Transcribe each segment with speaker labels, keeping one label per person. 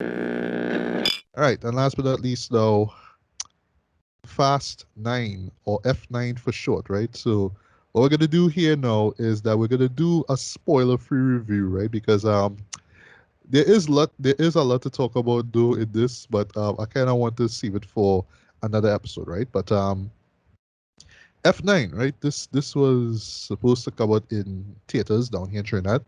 Speaker 1: All right, and last but not least, though, Fast 9 or F9 for short, right? So what we're gonna do here now is that we're gonna do a spoiler-free review, right? Because there is a lot to talk about though in this, but I kind of want to save it for another episode, right? But F9, right? This was supposed to come out in theaters down here in Trinidad.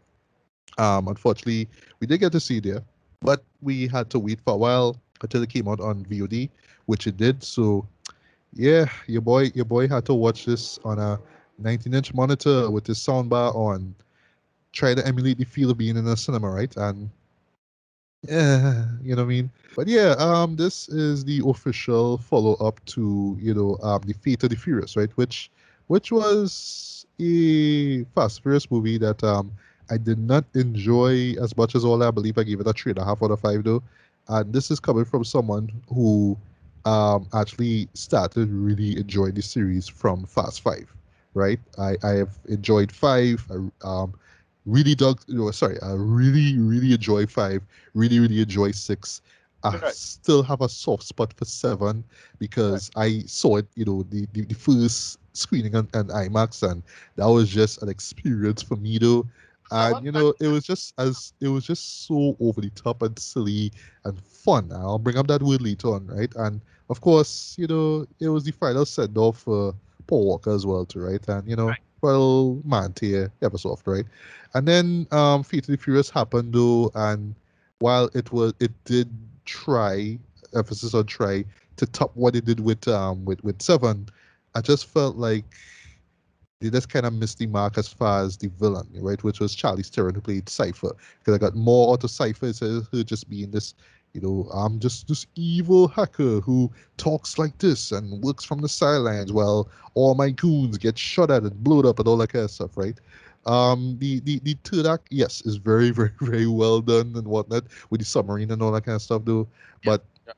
Speaker 1: Unfortunately, we did get to see it there, but we had to wait for a while until it came out on VOD, which it did. So yeah, your boy had to watch this on a 19-inch monitor with his soundbar on, try to emulate the feel of being in a cinema, right? And yeah, you know what I mean. But yeah, this is the official follow-up to the Fate of the Furious, right? Which was a Fast and Furious movie that I did not enjoy as much as all. I believe I gave it a 3.5 out of 5 though, and this is coming from someone who actually started really enjoying the series from Fast Five, right? I have enjoyed five. Really dug. Sorry, I really enjoy five. Really enjoy six. I
Speaker 2: Right,
Speaker 1: still have a soft spot for seven
Speaker 2: right.
Speaker 1: because I saw it, the first screening on IMAX, and that was just an experience for me though. And
Speaker 2: Seven? I,
Speaker 1: it was just so over the top and silly and fun. I'll bring up that word later on, right? And of course, it was the final send off for Paul Walker as well, too, right? And well, man, here, Eversoft, right? And then Fate of the Furious happened though, and while it did try, emphasis on try, to top what it did with Seven, I just felt like they just kind of missed the mark as far as the villain, right? Which was Charlie Theron, who played Cypher. Because I got more out of Cypher instead of her just being this, I'm just this evil hacker who talks like this and works from the sidelines while all my goons get shot at and blown up and all that kind of stuff, right? The third act, yes, is very well done and whatnot with the submarine and all that kind of stuff, though.
Speaker 2: yeah,
Speaker 1: But
Speaker 2: yeah.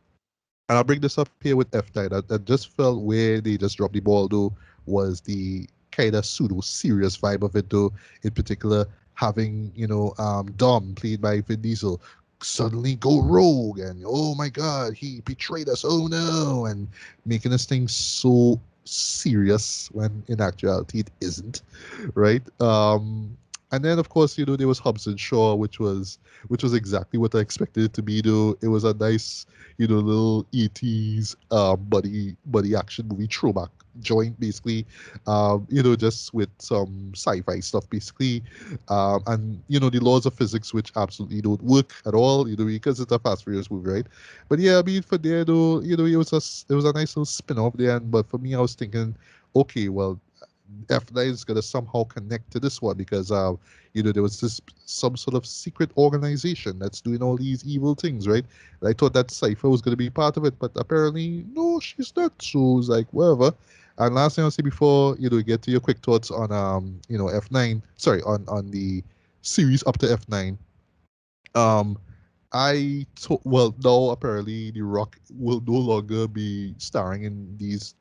Speaker 1: and I'll bring this up here with F9. I just felt where they just dropped the ball, though, was the kind of pseudo serious vibe of it, though. In particular, having, Dom, played by Vin Diesel, suddenly go rogue and, oh my God, he betrayed us, oh no, and making this thing so serious when in actuality it isn't, right? And then of course, there was Hobson Shaw, which was exactly what I expected it to be. Though it was a nice, little 80s buddy action movie throwback joint, basically. Just with some sci-fi stuff, basically. And the laws of physics, which absolutely don't work at all, because it's a Fast Furious movie, right? But yeah, I mean, for there though, it was a nice little spin-off there. But for me, I was thinking, okay, well, F9 is gonna somehow connect to this one because there was this some sort of secret organization that's doing all these evil things, right? And I thought that Cypher was gonna be part of it, but apparently no, she's not. So it's like whatever. And last thing I'll say before get to your quick thoughts on F9, sorry, on the series up to F9. Um, well, now apparently The Rock will no longer be starring in these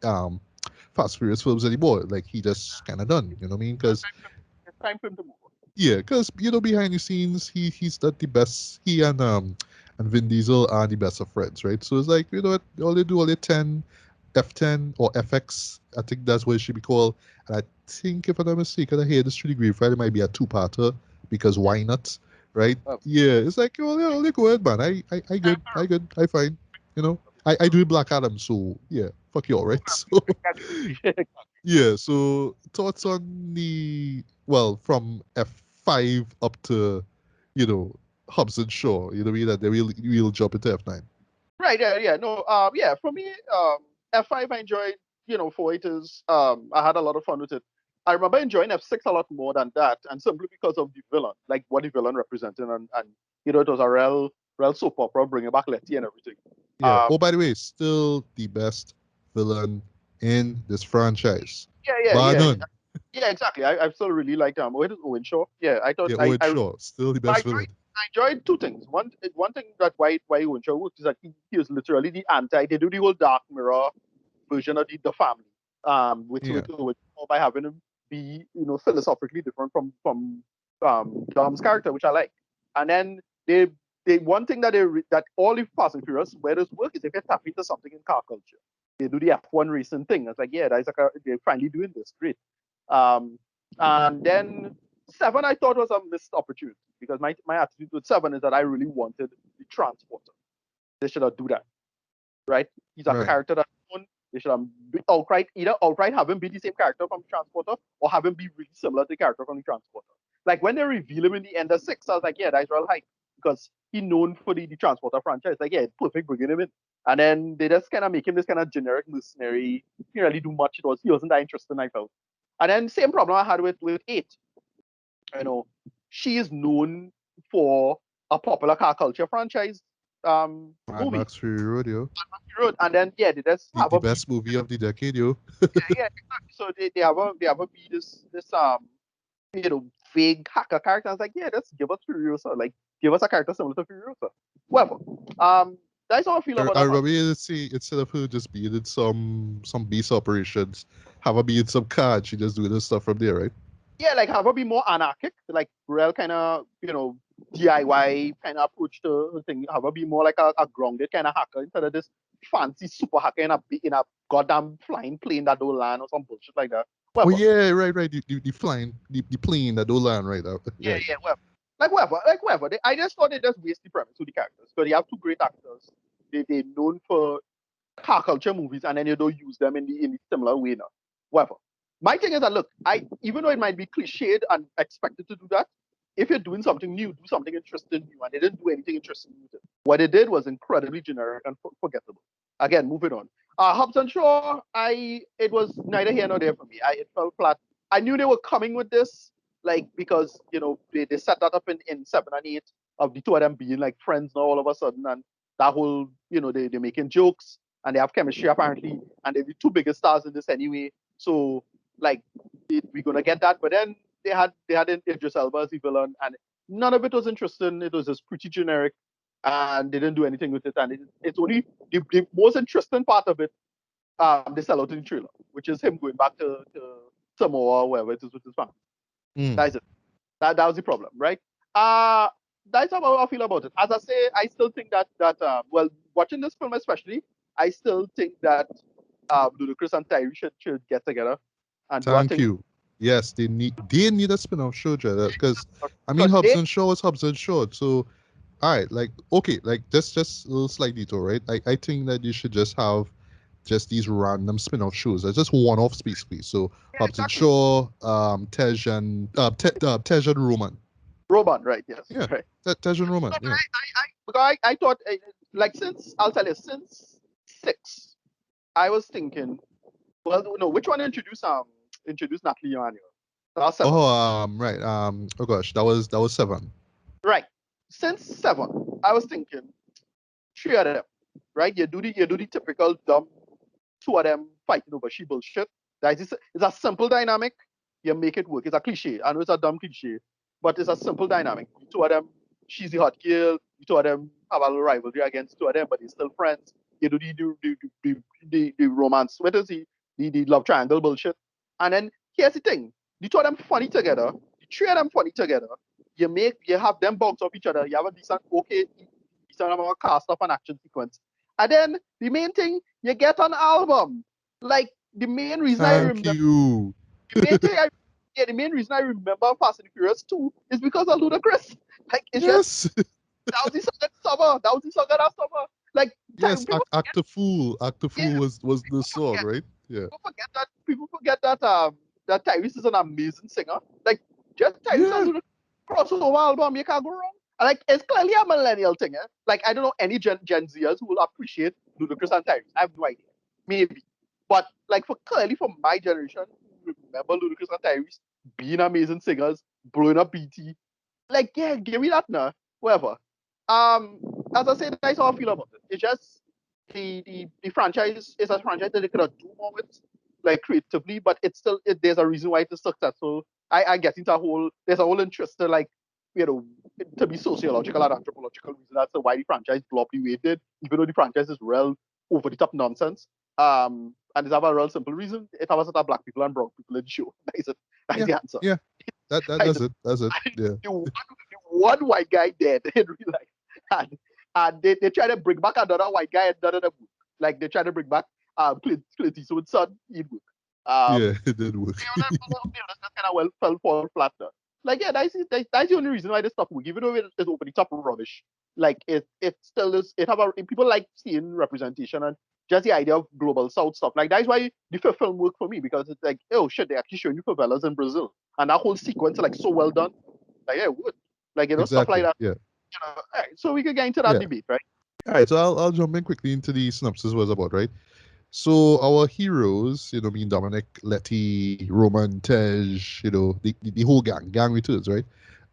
Speaker 1: Fast Furious films anymore. Like he just kind of done, you know what I mean? Because
Speaker 2: It's time for him to move on.
Speaker 1: yeah, because behind the scenes he's not the best. He and Vin Diesel are the best of friends, right? So it's like what all they do, all they 10 F10 or FX. I think that's what it should be called. And I think if I'm not mistaken, I hear this through the grapevine, it might be a two-parter because
Speaker 2: Yeah.
Speaker 1: why not, right?
Speaker 2: Oh,
Speaker 1: Yeah, it's like yeah, go ahead, man. I good, I fine, I do Black Adam, so yeah, fuck you all, right? So yeah, so thoughts on the well from F5 up to you know Hobson Shaw, you know what I mean? That they will jump into F9.
Speaker 2: Right, yeah, yeah. No, yeah, for me, F5 I enjoyed, for it is, I had a lot of fun with it. I remember enjoying F6 a lot more than that, and simply because of the villain, like what the villain represented, and it was a real soap opera, bringing back Letty and everything.
Speaker 1: Yeah.
Speaker 2: Um,
Speaker 1: Oh, by the way, still the best villain in this franchise,
Speaker 2: yeah, yeah,
Speaker 1: bar
Speaker 2: yeah,
Speaker 1: none.
Speaker 2: yeah, exactly. I still really liked what is Owen Shaw. Yeah, I thought
Speaker 1: Yeah, Owen Shaw, still the
Speaker 2: I
Speaker 1: best
Speaker 2: enjoyed
Speaker 1: villain.
Speaker 2: I enjoyed two things. One thing that why Owen Shaw works is that he was literally the anti. They do the whole Dark Mirror version of the family,
Speaker 1: Yeah,
Speaker 2: with by having him be philosophically different from Dom's character, which I like. And then they one thing that that all the Fast and Furious where does work is if you tap into something in car culture. They do the F1 racing thing. It's like, yeah, that's like they're finally doing this. Great. Um, and then Seven I thought was a missed opportunity because my attitude with Seven is that I really wanted the transporter. They should have do that. Right? He's a
Speaker 1: Right.
Speaker 2: character that they should have either outright have him be the same character from the transporter or have him be really similar to the character from the transporter. Like when they reveal him in the end of six, I was like, yeah, that's real hype because he's known for the transporter franchise. Like, yeah, it's perfect bringing him in. And then they just kind of make him this kind of generic mercenary. He didn't really do much. He wasn't that interesting, I felt. And then same problem I had with eight. You know, she is known for a popular car culture franchise
Speaker 1: Mad
Speaker 2: movie.
Speaker 1: Max Fury Road, yo.
Speaker 2: And then yeah, they just have
Speaker 1: The
Speaker 2: a be
Speaker 1: best movie of the decade, yo.
Speaker 2: yeah, exactly. So they have a be this you know vague hacker character. I was like, yeah, let's give us Furiosa, like give us a character similar to Furiosa. Whatever. That's how I feel about
Speaker 1: I
Speaker 2: that one.
Speaker 1: remember you see instead of her just being in some base operations, have her be in some car and she just doing this stuff from there, right?
Speaker 2: Yeah, like have her be more anarchic, like real kind of DIY kind of approach to the thing. Have her be more like a grounded kind of hacker instead of this fancy super hacker in a goddamn flying plane that don't land or some bullshit like that.
Speaker 1: Oh
Speaker 2: Whatever.
Speaker 1: yeah, right. The flying the plane that don't land right out.
Speaker 2: Yeah,
Speaker 1: Right.
Speaker 2: yeah, whatever. Like whatever. I just thought they just waste the premise with the characters. So they have two great actors. They're known for car culture movies, and then you don't use them in the similar way now. Whatever. My thing is that look, I even though it might be cliched and expected to do that, if you're doing something new, do something interesting new, and they didn't do anything interesting with it. What they did was incredibly generic and forgettable. Again, moving on. Hobbs and Shaw, it was neither here nor there for me. It fell flat. I knew they were coming with this, like because they set that up in seven and eight of the two of them being like friends now all of a sudden, and that whole they're making jokes and they have chemistry apparently, and they're the two biggest stars in this anyway. So like we're gonna get that, but then they had Idris Elba as the villain, and none of it was interesting. It was just pretty generic, and they didn't do anything with it. And it's only the most interesting part of it. They sell out in the trailer, which is him going back to Samoa or wherever it is with his family.
Speaker 1: Mm.
Speaker 2: That's it. That was the problem, right? Uh that's how I feel about it. As I say, I still think that watching this film especially, I still think that Ludacris and Tyree should get together and do a
Speaker 1: Thank
Speaker 2: thing
Speaker 1: you. Yes, they need a spin-off show, because I mean
Speaker 2: because
Speaker 1: Hobbs
Speaker 2: they
Speaker 1: and Shaw is Hobbs and Shaw. So all right, like okay, like just a little slight detour, right? I think that you should just have just these random spin-off shows. That's just one-off basically. So
Speaker 2: yeah,
Speaker 1: Hobbs and
Speaker 2: exactly.
Speaker 1: Shaw, Tej and Roman.
Speaker 2: Roman, right? Yes,
Speaker 1: Yeah,
Speaker 2: right.
Speaker 1: Tej and
Speaker 2: No,
Speaker 1: Roman.
Speaker 2: but
Speaker 1: Yeah.
Speaker 2: because I thought like since I'll tell you since six, I was thinking, well, no, which one introduced Natalie Emmanuel? That's seven.
Speaker 1: Oh, right. Oh gosh, that was seven.
Speaker 2: Right. Since seven, I was thinking three of them, right? You do the typical dumb two of them fighting over she bullshit. It's a simple dynamic. You make it work. It's a cliche. I know it's a dumb cliche, but it's a simple dynamic. The two of them, she's the hot girl. The two of them have a little rivalry against two of them, but they're still friends. You do the romance. What is the love triangle bullshit? And then here's the thing: the two of them funny together. The three of them funny together. You have them bounce off each other. You have a decent amount of cast off an action sequence. And then the main thing, you get an album. Like the main reason I
Speaker 1: Thank
Speaker 2: remember
Speaker 1: you.
Speaker 2: the main thing I yeah, the main reason I remember Fast and Furious 2 is because of Ludacris. Like it's just
Speaker 1: Yes.
Speaker 2: that was the song that summer. That was the song that summer. Like
Speaker 1: Yes.
Speaker 2: people
Speaker 1: Act the Fool. Act the
Speaker 2: yeah,
Speaker 1: Fool was the
Speaker 2: people
Speaker 1: song,
Speaker 2: forget
Speaker 1: right? Yeah.
Speaker 2: people forget that Tyrese is an amazing singer. Like just Tyrese and
Speaker 1: Yeah.
Speaker 2: Ludacris crossover album, you can't go wrong. And like it's clearly a millennial thing, eh? Like I don't know any Gen Zers who will appreciate Ludacris and Tyrese. I have no idea. Maybe. But like clearly for my generation, who remember Ludacris and Tyrese being amazing singers, blowing up BT. Like, yeah, give me that now. Whatever. Um, as I said, that's how I feel about it. It's just the franchise is a franchise that they could have do more with, like creatively, but there's a reason why it is successful. I get into there's a whole interest to like you know to be sociological and anthropological reason as to why the franchise blew up the way it did, even though the franchise is real over the top nonsense. And it's have a real simple reason. It has a black people and brown people in the show. That is it. That's
Speaker 1: Yeah.
Speaker 2: the answer.
Speaker 1: Yeah. That
Speaker 2: That is
Speaker 1: that's
Speaker 2: it.
Speaker 1: it. That's it. Yeah.
Speaker 2: The one white guy dead in real life. and they try to bring back another white guy and none of them work. Like they try to bring back Clint Eastwood's son, he'd work.
Speaker 1: Yeah,
Speaker 2: Um,
Speaker 1: it did work.
Speaker 2: just kind of well fall flat there. Like yeah, that's the only reason why this stuff work. Even though it's over the top rubbish, like it still is. It have a people like seeing representation and just the idea of global South stuff. Like that's why the fifth film worked for me because it's like oh shit, they actually showing you favelas in Brazil and that whole sequence like so well done. Like yeah, it would like stuff like
Speaker 1: Exactly.
Speaker 2: that.
Speaker 1: Yeah.
Speaker 2: All right, so we could get into that
Speaker 1: Yeah.
Speaker 2: debate, right?
Speaker 1: All right. So I'll jump in quickly into the synopsis was about, right? So our heroes, being Dominic, Letty, Roman, Tej, the whole gang returns, right?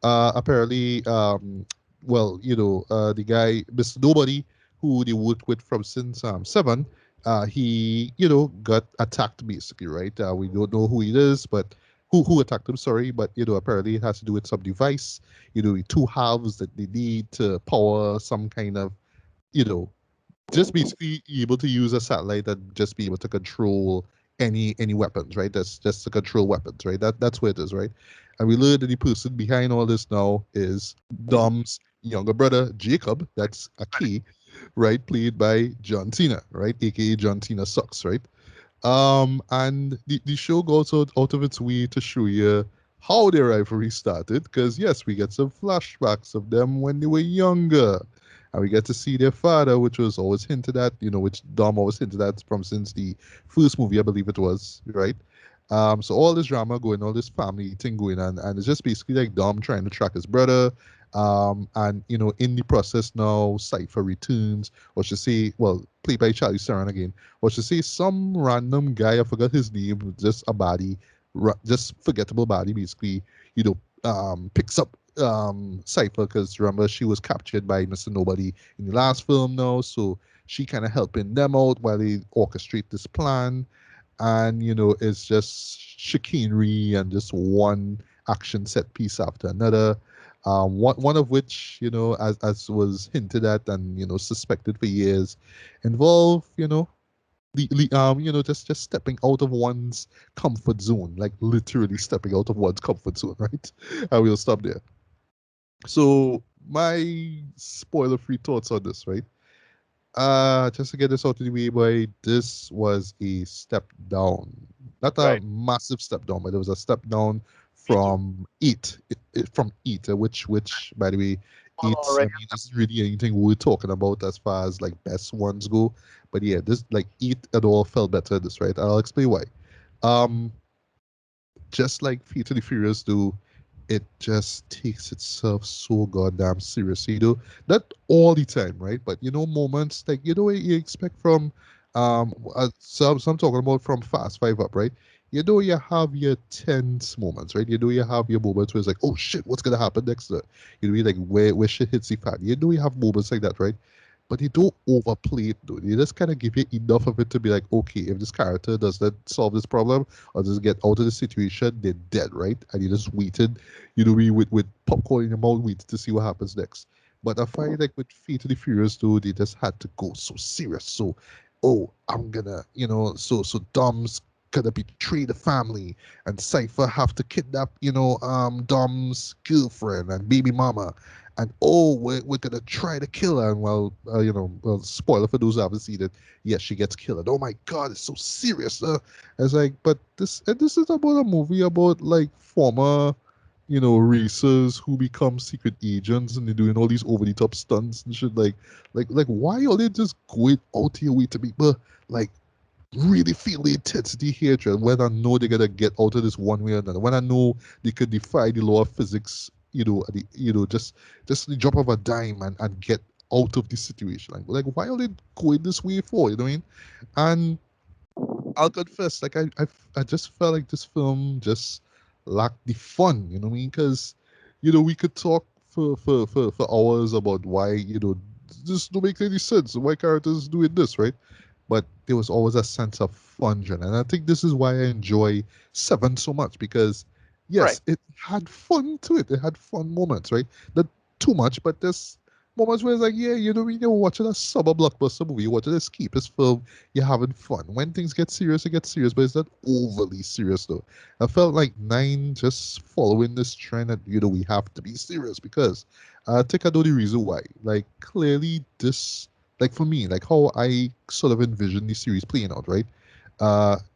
Speaker 1: Apparently, the guy, Mr. Nobody, who they worked with from since seven, he, got attacked basically, right? We don't know who it is, but who attacked him, sorry, but apparently it has to do with some device, the two halves that they need to power some kind of, you know, just basically able to use a satellite and just be able to control any weapons, right? That's just to control weapons, right? That's where it is, right? And we learned that the person behind all this now is Dom's younger brother, Jacob. That's a key, right? Played by John Cena, right? AKA John Cena sucks, right? And the show goes out of its way to show you how their rivalry started, because yes, we get some flashbacks of them when they were younger. And we get to see their father, which was always hinted at, which Dom always hinted at from since the first movie, I believe it was, right? So all this drama going, all this family thing going on, and it's just basically like Dom trying to track his brother. And in the process now, Cypher returns, or should say, well, played by Charlie Theron again, or should say some random guy, I forgot his name, just a body, just forgettable body, basically, picks up Cypher, because remember she was captured by Mr. Nobody in the last film now, so she kind of helping them out while they orchestrate this plan, and it's just chicanery and just one action set piece after another. One of which, as was hinted at and suspected for years, involve just stepping out of one's comfort zone, like literally stepping out of one's comfort zone, right? I will stop there. So my spoiler-free thoughts on this, right? Just to get this out of the way, boy, this was a step down. Not a
Speaker 2: Right.
Speaker 1: massive step down, but it was a step down
Speaker 2: Me too.
Speaker 1: from from Eat, which by the way,
Speaker 2: All
Speaker 1: Eat, I
Speaker 2: right.
Speaker 1: mean, isn't really anything we're talking about as far as like best ones go. But yeah, this like Eat at all felt better at this, right? I'll explain why. Um, just like Fate of the Furious do, it just takes itself so goddamn seriously. Though not all the time, right? But moments like what you expect from some talking about from Fast Five up, right? You have your tense moments, right? You have your moments where it's like, oh shit, what's gonna happen next? Like where shit hits the fan. You have moments like that, right? But they don't overplay it though. They just kind of give you enough of it to be like, okay, if this character does not solve this problem or doesn't get out of the situation, they're dead, right? And you just waited, with popcorn in your mouth, waited to see what happens next. But I find like with Fate of the Furious though, they just had to go so serious. So, oh, I'm gonna, so Dom's gonna betray the family, and Cypher have to kidnap, Dom's girlfriend and baby mama, and oh, we're gonna try to kill her. And well, spoiler for those who haven't seen it, yes, she gets killed. And oh my god, it's so serious. It's like, but this is about a movie about like former, racers who become secret agents and they're doing all these over the top stunts and shit. Like why are they just going out your way to be, like really feel the intensity hatred when I know they're gonna get out of this one way or another. When I know they could defy the law of physics, just the drop of a dime and get out of this situation. Like why are they going this way for? You know what I mean? And I'll confess, like I just felt like this film just lacked the fun. You know what I mean? Because we could talk for hours about why this don't make any sense. Why characters doing this, right? But there was always a sense of fun, Jen. And I think this is why I enjoy Seven so much, because
Speaker 2: Right.
Speaker 1: yes, it had fun to it. It had fun moments, right? Not too much, but there's moments where it's like, yeah, you know, when you're watching a summer blockbuster movie, you're watching a escapist film, you're having fun. When things get serious, it gets serious, but it's not overly serious though. I felt like Nine just following this trend that, you know, we have to be serious because I think I know the reason why. Like, clearly, this, like, for me, like, how I sort of envision the series playing out, right?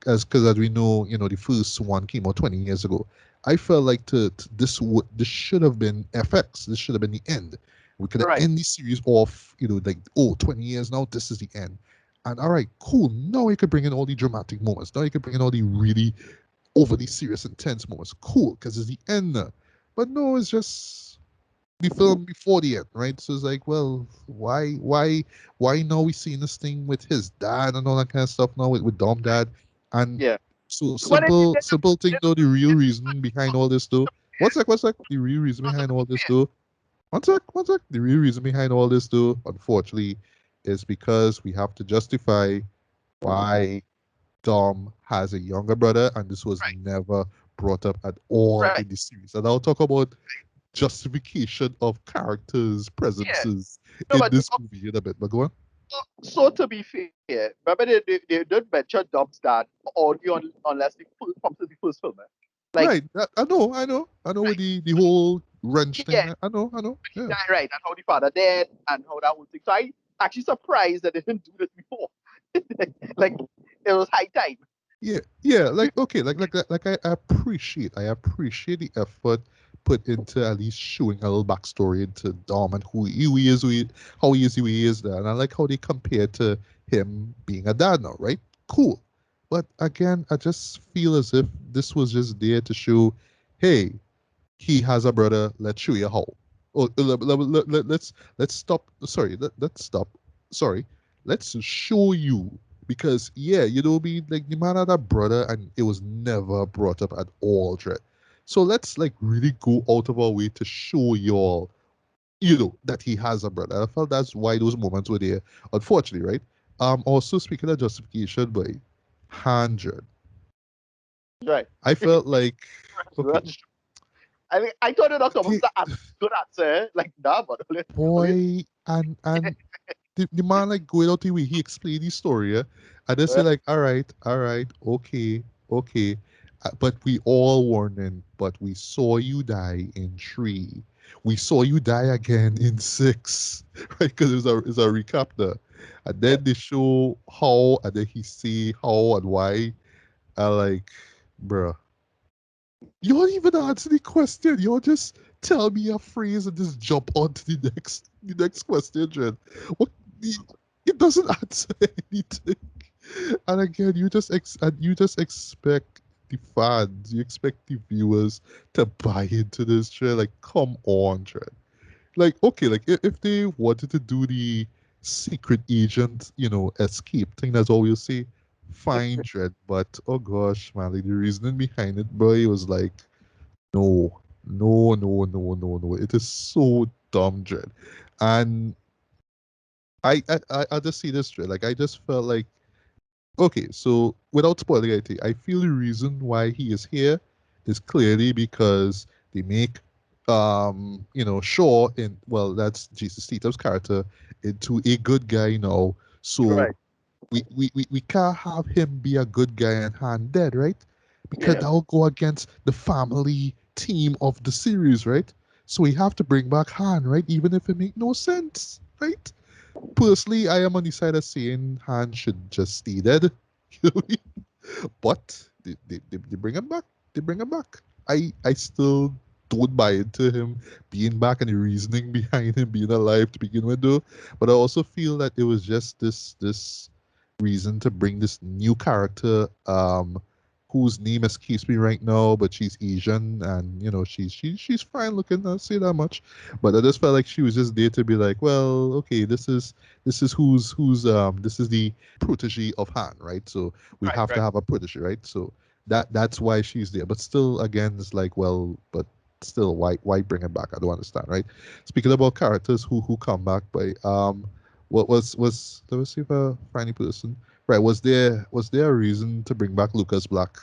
Speaker 1: As we know, you know, the first one came out 20 years ago. I felt like this should have been FX. This should have been the end. We could
Speaker 2: Right.
Speaker 1: end the series off, you know, like, oh, 20 years now, this is the end. And all right, cool. Now you could bring in all the dramatic moments. Now you could bring in all the really overly serious, intense moments. Cool, because it's the end now. But no, it's just the film before the end, right? So it's like, well, why now we seeing this thing with his dad and all that kind of stuff now with Dom dad, and
Speaker 2: Yeah.
Speaker 1: so
Speaker 2: But
Speaker 1: simple thing though. The real reason behind all this though. What's like the real reason behind all this though? One sec. The real reason behind all this though, unfortunately, is because we have to justify why Dom has a younger brother, and this was
Speaker 2: right.
Speaker 1: never brought up at all
Speaker 2: Right.
Speaker 1: in the series. And I'll talk about justification of characters'
Speaker 2: Yeah.
Speaker 1: presences
Speaker 2: No,
Speaker 1: in
Speaker 2: but
Speaker 1: this movie in a bit. But go on.
Speaker 2: so to be fair, remember they did mention Dub's dad audio unless the full from the first film. Eh? Like,
Speaker 1: Right. I know with the whole wrench thing.
Speaker 2: yeah,
Speaker 1: I know.
Speaker 2: he
Speaker 1: Yeah.
Speaker 2: died, right, and how the father died and how that whole thing. So I actually surprised that they didn't do this before. Like it was high time.
Speaker 1: Yeah. Like okay, like I appreciate the effort put into at least showing a little backstory into Dom and who he is, how he is, who he is there. And I like how they compare to him being a dad now, right? Cool. But again, I just feel as if this was just there to show, hey, he has a brother. Let's show you how. Oh, let's stop. Sorry, let's stop. Sorry, let's show you because yeah, you know me. Like the man had a brother, and it was never brought up at all, Dre. So let's like really go out of our way to show y'all, you know, that he has a brother. I felt that's why those moments were there. Unfortunately, right? Also speaking of justification, by 100,
Speaker 2: Right.
Speaker 1: I felt like okay,
Speaker 2: That's true. I mean, I thought it was
Speaker 1: okay,
Speaker 2: almost a good answer. Like, nah, but
Speaker 1: boy, and the man like going out the way he explained his story, yeah? And they say
Speaker 2: uh,
Speaker 1: like, all right, okay, okay. But we all warning, but we saw you die in 3. We saw you die again in 6, right? Because it's a recap there. And
Speaker 2: yeah,
Speaker 1: then they show how, and then he see how and why. I like, bruh, you don't even answer the question. You just tell me a phrase and just jump on to the next question, Jen. What it doesn't answer anything. And again, you just expect the fans, you expect the viewers to buy into this trend. Like, come on, Trent. Like, okay, like if they wanted to do the secret agent, you know, escape thing, that's all we'll say. Fine, Trent. But oh gosh, man, like the reasoning behind it, bro, it was like, no, no. It is so dumb, Trent. And I just see this, Trent. Like I just felt like okay, so without spoiling anything, I feel the reason why he is here is clearly because they make you know, Shaw in well, that's Jesus Statham's character into a good guy now. So
Speaker 2: right.
Speaker 1: we can't have him be a good guy and Han dead, right? Because
Speaker 2: Yeah,
Speaker 1: that will go against the family team of the series, right? So we have to bring back Han, right? Even if it make no sense, right? Personally, I am on the side of saying Han should just stay dead. You know what I mean? But they bring him back. They bring him back. I still don't buy into him being back and the reasoning behind him being alive to begin with, though. But I also feel that it was just this reason to bring this new character, whose name escapes me right now, but she's Asian and you know she's fine looking. I'll say that much. But I just felt like she was just there to be like, well, okay, this is who's this is the protege of Han, right? So we
Speaker 2: right,
Speaker 1: have to
Speaker 2: right.
Speaker 1: have a protege, right? So that's why she's there. But still, again, it's like, well, but still, why bring it back? I don't understand, right? Speaking about characters who come back, by what was let me see if I find any person. Right, was there a reason to bring back Lucas Black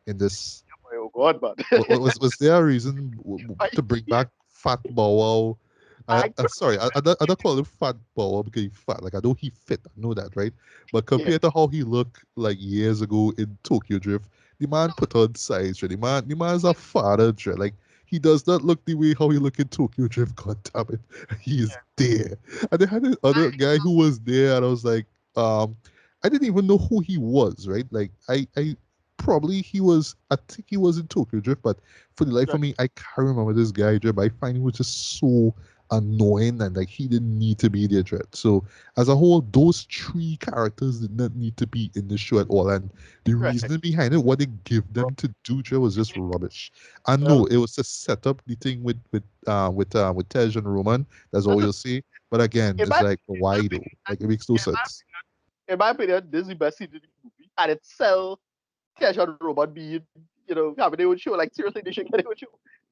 Speaker 1: in this?
Speaker 2: Oh God, man.
Speaker 1: Was there a reason
Speaker 2: I,
Speaker 1: to bring back Fat Bow Wow?
Speaker 2: I
Speaker 1: Sorry, I don't call him fat Bow because he fat. Like I know he fit, I know that, right? But
Speaker 2: yeah,
Speaker 1: compared to how he looked like years ago in Tokyo Drift, the man put on size, right? The man's a father, right? Like he does not look the way how he look in Tokyo Drift. God damn it, he is
Speaker 2: yeah,
Speaker 1: there. And they had this other guy who was there, and I was like, I didn't even know who he was, right? Like I probably he was, I think he was in Tokyo Drift, but for the life
Speaker 2: right,
Speaker 1: of me, I can't remember this guy, Dread. I find he was just so annoying and like he didn't need to be there, Dread. So as a whole, those three characters did not need to be in the show at all. And the
Speaker 2: right.
Speaker 1: reasoning behind it, what they give them to do, Dread, was just rubbish. I
Speaker 2: Well,
Speaker 1: know it was to set up the thing with Tej and Roman. That's all
Speaker 2: uh-huh.
Speaker 1: you'll see. But again,
Speaker 2: in
Speaker 1: it's
Speaker 2: my
Speaker 1: like why though? Like it makes no
Speaker 2: in my
Speaker 1: sense.
Speaker 2: in my opinion, this is the best scene in the movie, and it's sell Cash and Robot being, having their own show. Like seriously, they should get their own show.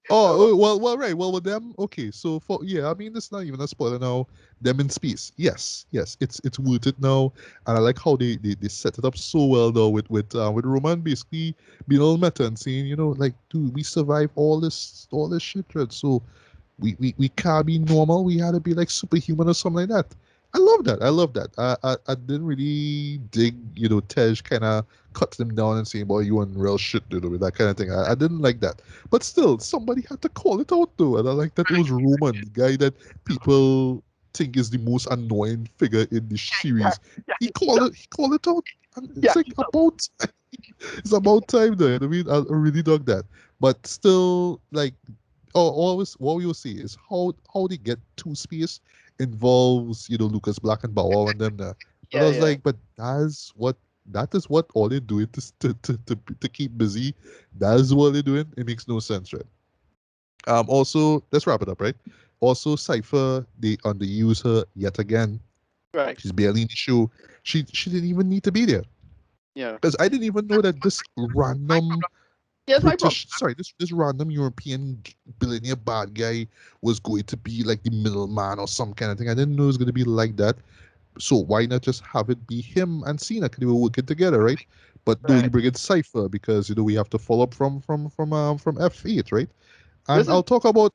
Speaker 1: Oh,
Speaker 2: Uh,
Speaker 1: right. Well, with them, okay. So for yeah, I mean, it's not even a spoiler now. Them in space, yes, it's worth it now, and I like how they set it up so well though with Roman basically being all meta and saying, like, dude, we survived all this shit, right? So we can't be normal. We had to be like superhuman or something like that. I love that. I love that. I didn't really dig, Tej kind of cuts them down and saying, boy, you on real shit, dude, with that kind of thing. I didn't like that. But still, somebody had to call it out, though. And I like that it was Roman, the guy that people think is the most annoying figure in the
Speaker 2: yeah,
Speaker 1: series.
Speaker 2: yeah,
Speaker 1: He called it out. And
Speaker 2: yeah,
Speaker 1: it's like it's about time, though. I mean, I really dug that. But still, like, always what we will see is how they get to space involves Lucas Black and Bow Wow and them there. But I
Speaker 2: yeah,
Speaker 1: was
Speaker 2: yeah.
Speaker 1: like, but that is what all they're doing to keep busy. That is what they're doing. It makes no sense, right? Also, let's wrap it up, right? Also, Cypher, they underuse her yet again.
Speaker 2: Right.
Speaker 1: She's barely in the show. She didn't even need to be there
Speaker 2: Yeah.
Speaker 1: because I didn't even know that this random
Speaker 2: Here's my problem.
Speaker 1: British, sorry, this random European billionaire bad guy was going to be like the middleman or some kind of thing. I didn't know it was going to be like that. So why not just have it be him and Cena? Because they were working together, right? But no, you
Speaker 2: Right.
Speaker 1: bring in Cipher because we have to follow up from F8, right? And
Speaker 2: Listen,
Speaker 1: I'll talk about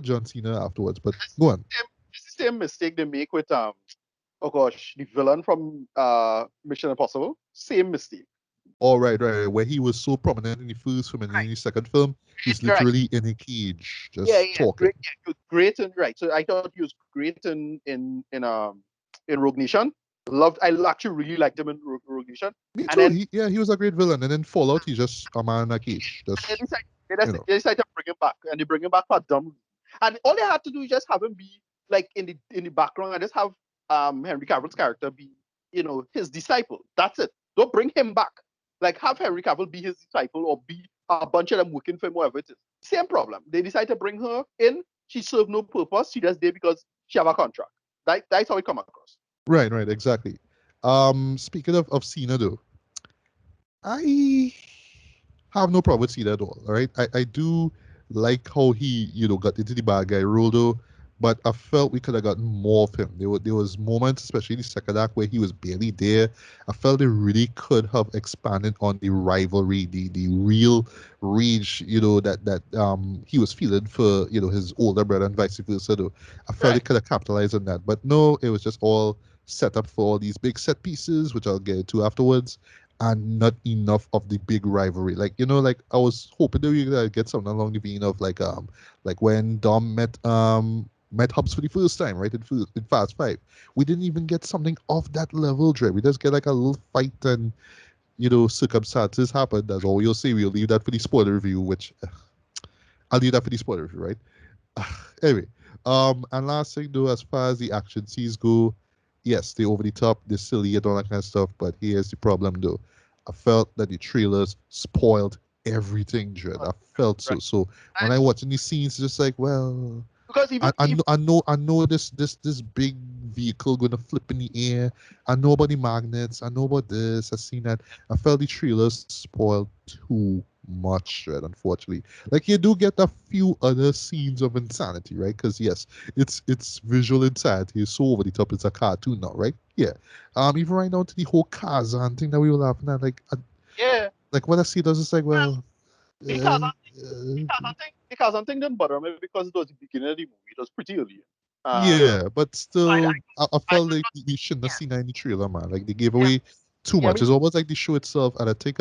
Speaker 1: John Cena afterwards. But go on.
Speaker 2: it's the same mistake they make with oh gosh, the villain from Mission Impossible. Same mistake.
Speaker 1: All right, right, right. Where he was so prominent in the first film and in the second film, he's
Speaker 2: Right.
Speaker 1: literally in a cage
Speaker 2: Yeah,
Speaker 1: just
Speaker 2: yeah,
Speaker 1: talking.
Speaker 2: great. Yeah, he was great in right. So I thought he was great in Rogue Nation. I actually really liked him in Rogue Nation.
Speaker 1: Me
Speaker 2: And
Speaker 1: too.
Speaker 2: then
Speaker 1: He was a great villain, and then Fallout, he's just a man in a cage,
Speaker 2: they
Speaker 1: just
Speaker 2: decide
Speaker 1: you know.
Speaker 2: they decide to bring him back, and they bring him back for dumb reason. And all they had to do is just have him be like in the background, and just have Henry Cavill's character be his disciple. That's it. Don't bring him back. Like have Henry Cavill be his disciple or be a bunch of them working for him, whatever it is. Same problem. They decide to bring her in. She served no purpose. She just did because she have a contract. That's how it come across.
Speaker 1: Right, right, exactly. Speaking of Cena though, I have no problem with Cena at all. All right, I do like how he got into the bad guy role though, but I felt we could have gotten more of him. There was moments, especially in the second act, where he was barely there. I felt they really could have expanded on the rivalry, the real rage, that he was feeling for his older brother and vice versa. Though I felt they
Speaker 2: Right.
Speaker 1: could have capitalized on that, but no, it was just all set up for all these big set pieces, which I'll get to afterwards, and not enough of the big rivalry. Like like I was hoping that we could get something along the vein of like when Dom met Hubs for the first time, right? In Fast Five, we didn't even get something of that level, Dre. We just get like a little fight and circumstances happen. That's all you'll see. We'll leave that for the spoiler review, which I'll leave that for the spoiler review, right? Anyway, and last thing though, as far as the action scenes go, yes, they over the top, they're silly and all that kind of stuff. But here's the problem though. I felt that the trailers spoiled everything, Dread. I felt
Speaker 2: Right.
Speaker 1: so. So when
Speaker 2: And
Speaker 1: I watching these scenes, it's just like, well,
Speaker 2: because
Speaker 1: I,
Speaker 2: even
Speaker 1: I know I know this big vehicle gonna flip in the air. I know about the magnets. I know about this. I seen that. I felt the trailers spoiled too much, right? Unfortunately, like you do get a few other scenes of insanity, right? Because yes, it's visual insanity. It's so over the top. It's a cartoon now, right? Yeah. Even right now to the whole Kazan thing that we were laughing at,
Speaker 2: yeah,
Speaker 1: like what I see does, it's like, well,
Speaker 2: the
Speaker 1: uh,
Speaker 2: Kazan thing didn't bother me because it was the beginning of the movie. It was pretty early. And
Speaker 1: Yeah, but
Speaker 2: I,
Speaker 1: still, I
Speaker 2: I
Speaker 1: felt like we shouldn't have
Speaker 2: yeah,
Speaker 1: seen that in the trailer, man. Like they gave
Speaker 2: yeah,
Speaker 1: away too
Speaker 2: yeah,
Speaker 1: much. It's almost like the show itself. And I think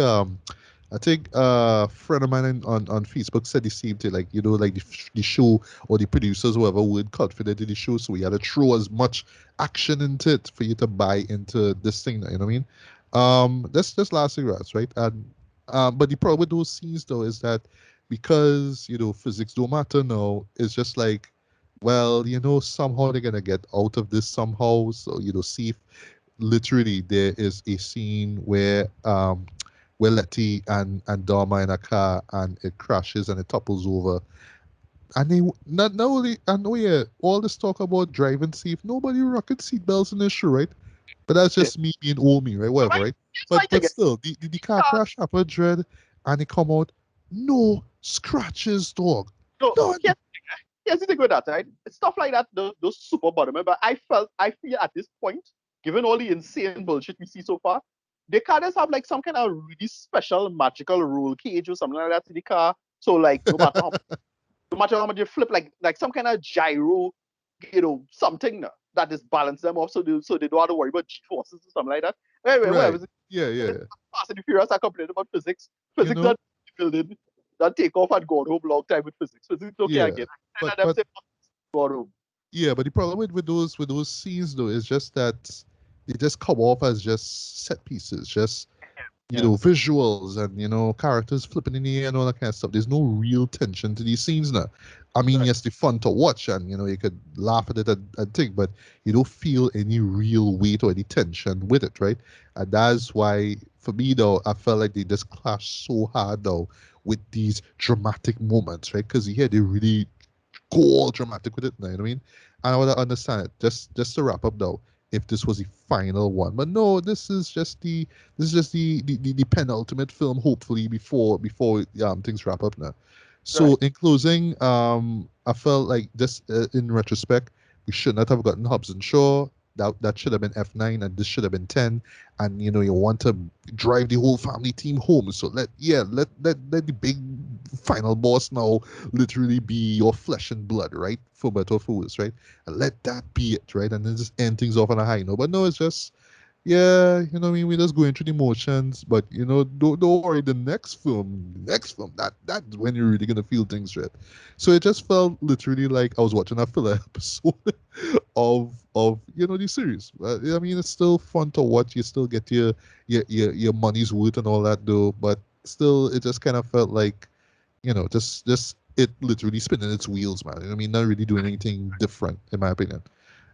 Speaker 1: a friend of mine on Facebook said the same thing. Like like the show or the producers, whoever, weren't confident in the show, so we had to throw as much action into it for you to buy into this thing. You know what I mean? That's Last Cigarettes, right? And but the problem with those scenes though is that because physics don't matter now, it's just like, well, somehow they're gonna get out of this somehow. So, see if literally there is a scene where Letty and Dharma in a car and it crashes and it topples over. And they not only, I know, yeah, all this talk about driving safe, nobody rocking seatbelts in this show, right? But that's
Speaker 2: okay.
Speaker 1: just me being old me, right?
Speaker 2: So
Speaker 1: Whatever, right?
Speaker 2: here's my
Speaker 1: But
Speaker 2: thing.
Speaker 1: still, the car
Speaker 2: Uh,
Speaker 1: crash happened, dread, and it come out, no scratches, dog.
Speaker 2: so
Speaker 1: None.
Speaker 2: here's the thing with that, right? Stuff like that, those super bottom. But I feel at this point, given all the insane bullshit we see so far, they can't just have like some kind of really special magical roll cage or something like that in the car. So like no matter how much you flip, like some kind of gyro, something that just balance them off, so they don't have to worry about G forces or something like that. Anyway,
Speaker 1: Right.
Speaker 2: whatever.
Speaker 1: Yeah, yeah.
Speaker 2: Fast and the Furious are complaining about physics.
Speaker 1: You
Speaker 2: Physics
Speaker 1: know?
Speaker 2: that building that take off and go home long time with physics. Physics okay
Speaker 1: Yeah.
Speaker 2: again. And
Speaker 1: But
Speaker 2: let them
Speaker 1: but
Speaker 2: say go home.
Speaker 1: yeah, but the problem with those scenes though is just that they just come off as just set pieces, just
Speaker 2: Yeah,
Speaker 1: visuals and characters flipping in the air and all that kind of stuff. There's no real tension to these scenes now. I mean,
Speaker 2: right,
Speaker 1: yes, they're fun to watch and you could laugh at it and think, but you don't feel any real weight or any tension with it, right? And that's why, for me though, I felt like they just clashed so hard though with these dramatic moments, right? Because yeah, they really go all dramatic with it now, you know what I mean? And I would understand it. Just to wrap up though, if this was the final one. But no, this is just the penultimate film, hopefully, before things wrap up now. So
Speaker 2: right.
Speaker 1: in closing, I felt like just in retrospect, we should not have gotten Hobbs and Shaw. That should have been F9 and this should have been 10. And you want to drive the whole family team home. So let the big final boss now literally be your flesh and blood, right? For better or for worse, right? And let that be it, right? And then just end things off on a high note. But no, it's just, yeah, what I mean, we're just going through the motions. But don't worry, the next film, that's when you're really gonna feel things, right? So it just felt literally like I was watching a filler episode of the series. I mean, it's still fun to watch. You still get your money's worth and all that, though. But still, it just kind of felt like just it literally spinning its wheels, man. I mean, not really doing anything different, in my opinion.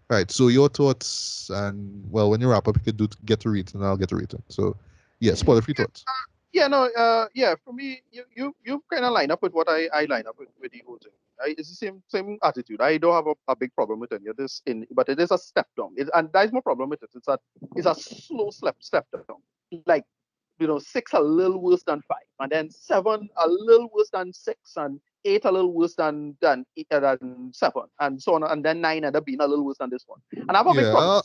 Speaker 1: Right. So your thoughts, and well, when you wrap up, you could get a rating, and I'll get a rating. So, yeah, spoiler free thoughts.
Speaker 2: Yeah, no, yeah. For me, you kind of line up with what I line up with the whole thing. It's the same attitude. I don't have a big problem with any of this, but it is a step down. And that's my problem with it. It's a slow step down. Like, 6 a little worse than 5, and then 7 a little worse than 6, and 8 a little worse than 7, and so on, and then 9 ended up being a little worse than this one. And I have a big
Speaker 1: Yeah,
Speaker 2: problem.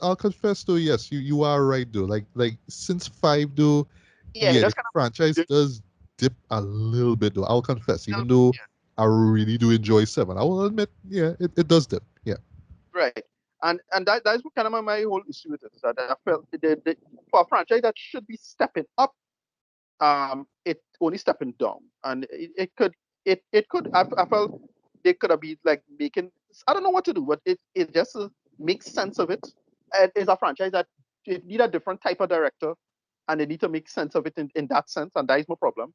Speaker 1: I'll confess though. Yes, you are right though. Like since 5 though,
Speaker 2: Yeah,
Speaker 1: yeah, the
Speaker 2: that's kind
Speaker 1: franchise
Speaker 2: of
Speaker 1: does dip a little bit though. I'll confess, even though I really do enjoy 7, I will admit, yeah, it does dip. Yeah.
Speaker 2: right. And that's what kind of my whole issue with it is that I felt for a franchise that should be stepping up, it only stepping down, and it could I felt they could have been like making, I don't know what to do, but it just makes sense of it. It is a franchise that it need a different type of director, and they need to make sense of it in that sense, and that is my problem.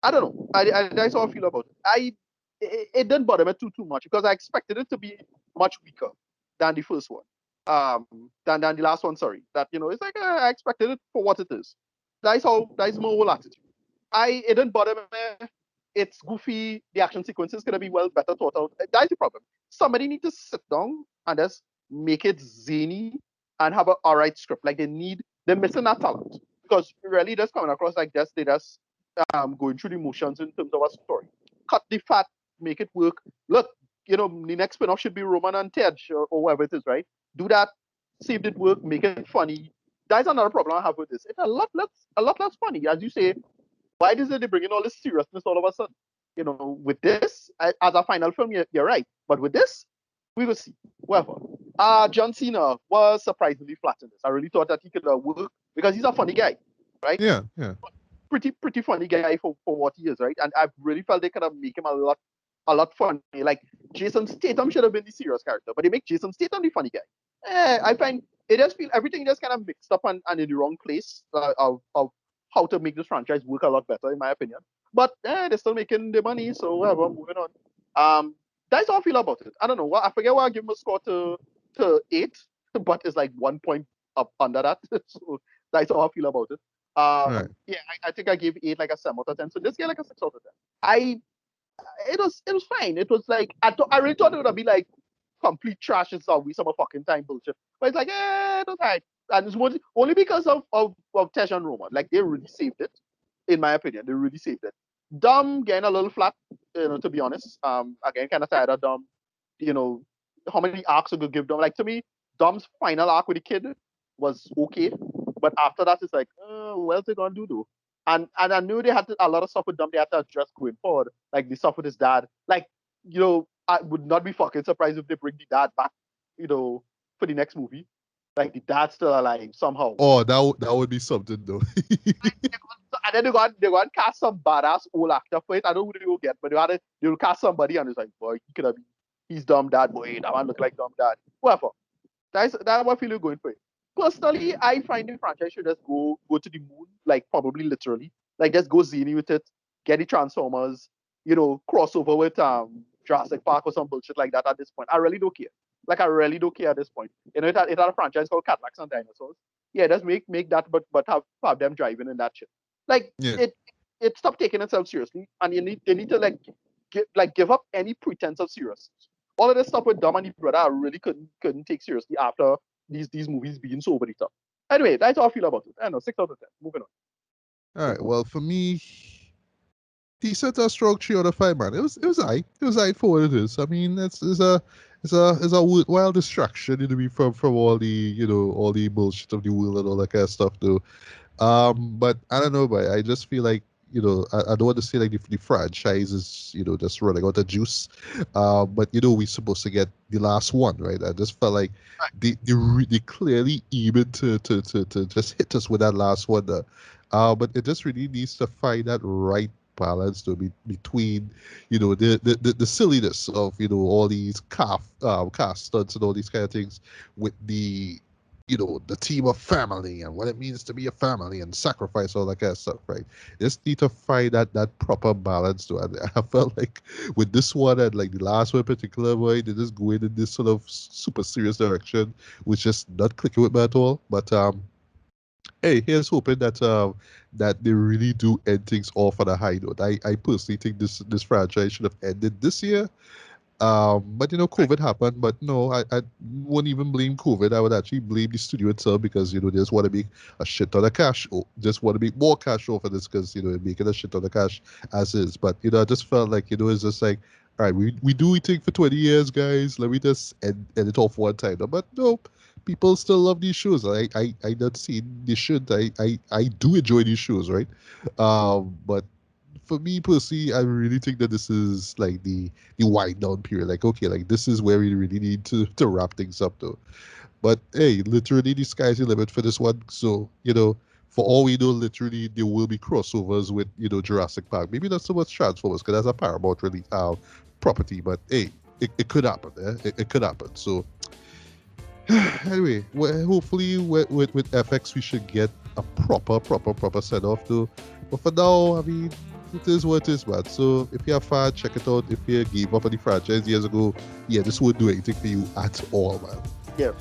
Speaker 2: I don't know. That's how I feel about it. It didn't bother me too much because I expected it to be much weaker than the first one, than the last one. Sorry, that it's like I expected it for what it is. That's my whole attitude. It didn't bother me. It's goofy. The action sequences could be well better thought out. That's the problem. Somebody need to sit down and just make it zany and have a alright script. Like they're missing that talent because really just coming across like this, they just going through the motions in terms of a story. Cut the fat, make it work. Look, the next spin-off should be Roman and Ted or whatever it is, right? Do that, see if it work, make it funny. That's another problem I have with this. It's a lot less funny. As you say, why does they bring in all this seriousness all of a sudden? With this, as a final film, you're right. But with this, We will see. Whatever. John Cena was surprisingly flat in this. I really thought that he could work because he's a funny guy, right?
Speaker 1: Yeah, yeah.
Speaker 2: Pretty funny guy for what he is, right? And I really felt they could have make him a lot funny. Like Jason Statham should have been the serious character, but they make Jason Statham the funny guy. I find it just feel everything just kind of mixed up and in the wrong place of how to make this franchise work a lot better, in my opinion. But they're still making the money, so whatever. Moving on. That's how I feel about it. I don't know. I forget why I give him a score to 8, but it's like 1 point up under that. So that's how I feel about it.
Speaker 1: Right.
Speaker 2: Yeah, I think I gave 8 like a 7 out of 10. So this gave like a 6 out of 10. I it was fine. It was like I really thought it would be like complete trash and some waste of fucking time bullshit. But it's like, it was right. And it's only because of Tesh and Roman. Like they really saved it, in my opinion. They really saved it. Dom getting a little flat, to be honest. Again, kind of tired of Dom. You know, how many arcs we could give Dom? Like to me, Dom's final arc with the kid was okay, but after that, it's like, what else they gonna do though? And I knew they had a lot of stuff with Dom they had to address going forward, like the stuff with his dad. Like, I would not be fucking surprised if they bring the dad back, for the next movie. Like the dad's still alive somehow.
Speaker 1: Oh, that would be something though.
Speaker 2: And then they got cast some badass old actor for it. I don't know who they will get, but they will cast somebody and it's like, boy, he could have been he's dumb dad, boy. That man look like dumb dad. Whatever. That's what I feel you're going for it. Personally, I find the franchise should just go to the moon, like probably literally. Like just go zany with it, get the Transformers, crossover with Jurassic Park or some bullshit like that at this point. I really don't care. Like I really don't care at this point. It had a franchise called Cadillacs and Dinosaurs. Yeah, just make that, but have them driving in that shit. Like
Speaker 1: Yeah.
Speaker 2: it stopped taking itself seriously, and they need to give up any pretense of seriousness. All of this stuff with Dom and his brother, I really couldn't take seriously after these movies being so over the top. Anyway, that's how I feel about it. I don't know, 6 out of 10. Moving on.
Speaker 1: All right. Well, for me, decent a strong 3 out of 5, man. It was I for what it is. I mean, it's a worthwhile distraction, from all the all the bullshit of the world and all that kind of stuff, though. But I don't know, but I just feel like I don't want to say like the franchise is just running out of juice. But we're supposed to get the last one, right? I just felt like they clearly even to just hit us with that last one. But it just really needs to find that right balance to be between the silliness of all these cast stunts and all these kind of things with the team of family and what it means to be a family and sacrifice all that kind of stuff, right? Just need to find that proper balance to it. I felt like with this one and like the last one in particular, boy, they just go in this sort of super serious direction, which just not clicking with me at all. But hey, here's hoping that they really do end things off on a high note. I personally think this franchise should have ended this year. But COVID happened. But no, I wouldn't even blame COVID. I would actually blame the studio itself because they just want to make a shit ton of cash. Just want to make more cash off of this because they're making a shit ton of cash as is. But I just felt like it's just like, all right, we do we think for 20 years, guys. Let me just end it off one time. No, but no, people still love these shows. I not seen this shit. I do enjoy these shows, right? But for me personally, I really think that this is like the wind down period. Like, okay, like this is where we really need to wrap things up though. But hey, literally the sky's the limit for this one. So, for all we know, literally there will be crossovers with, Jurassic Park. Maybe not so much Transformers, because that's a Paramount really property, but hey, it could happen, it could happen. So anyway, hopefully with FX we should get a proper set off though. But for now, I mean, it is what it is, man. So if you're a fan, check it out. If you gave up on the franchise years ago, yeah, this won't do anything for you at all, man.
Speaker 2: Yeah.